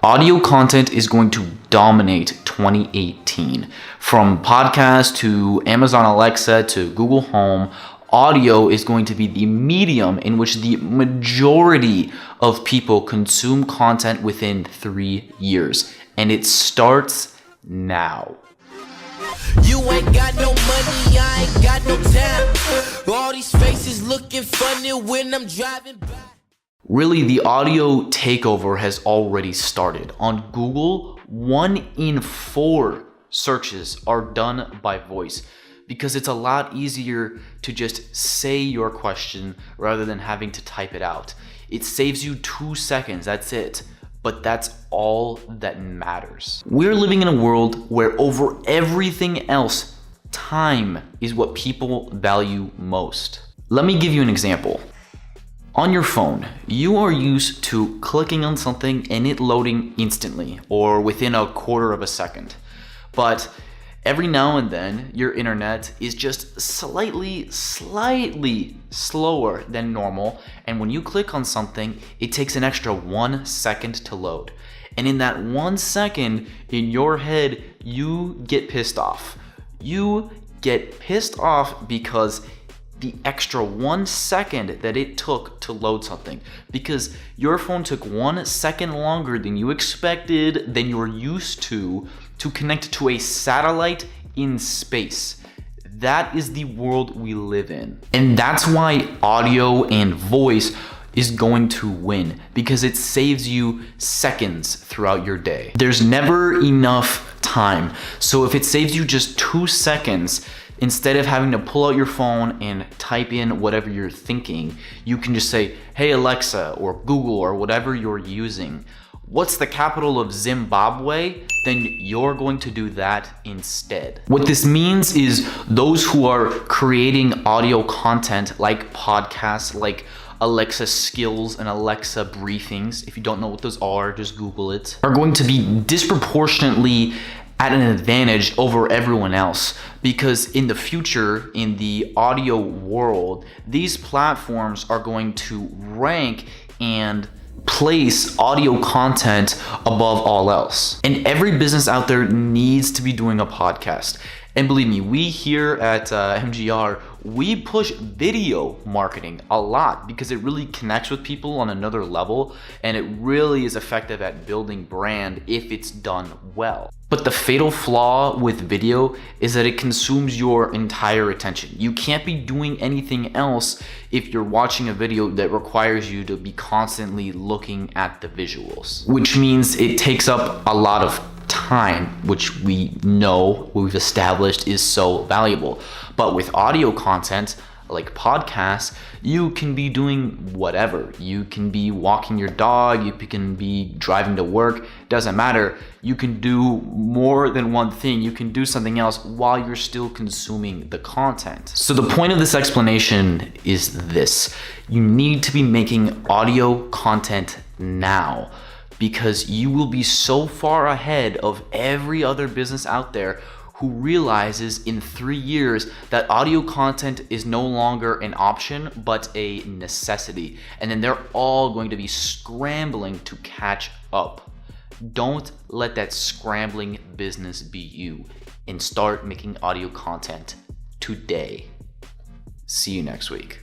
Audio content is going to dominate 2018. From podcasts to Amazon Alexa to Google Home, audio is going to be the medium in which the majority of people consume content within 3 years. And it starts now. You ain't got no money, I ain't got no time. All these faces looking funny when I'm driving by. Really, the audio takeover has already started. On Google, 1 in 4 searches are done by voice because it's a lot easier to just say your question rather than having to type it out. It saves you 2 seconds, that's it. But that's all that matters. We're living in a world where over everything else, time is what people value most. Let me give you an example. On your phone, you are used to clicking on something and it loading instantly or within a quarter of a second. But every now and then, your internet is just slightly slower than normal. And when you click on something, it takes an extra 1 second to load. And in that 1 second, in your head, you get pissed off. You get pissed off because the extra 1 second that it took to load something, because your phone took 1 second longer than you expected, than you're used to connect to a satellite in space. That is the world we live in. And that's why audio and voice is going to win, because it saves you seconds throughout your day. There's never enough time. So if it saves you just 2 seconds, instead of having to pull out your phone and type in whatever you're thinking, you can just say, "Hey Alexa," or Google, or whatever you're using, "What's the capital of Zimbabwe?" Then you're going to do that instead. What this means is those who are creating audio content like podcasts, like Alexa skills and Alexa briefings, if you don't know what those are, just Google it, are going to be disproportionately at an advantage over everyone else, because in the future, in the audio world, these platforms are going to rank and place audio content above all else. And every business out there needs to be doing a podcast. And believe me, we here at MGR, we push video marketing a lot because it really connects with people on another level, and it really is effective at building brand if it's done well. But the fatal flaw with video is that it consumes your entire attention. You can't be doing anything else if you're watching a video that requires you to be constantly looking at the visuals, which means it takes up a lot of time, which we know, we've established is so valuable. But with audio content like podcasts, you can be doing whatever. You can be walking your dog, you can be driving to work, doesn't matter. You can do more than one thing. You can do something else while you're still consuming the content. So the point of this explanation is this: you need to be making audio content now, because you will be so far ahead of every other business out there who realizes in 3 years that audio content is no longer an option, but a necessity. And then they're all going to be scrambling to catch up. Don't let that scrambling business be you, and start making audio content today. See you next week.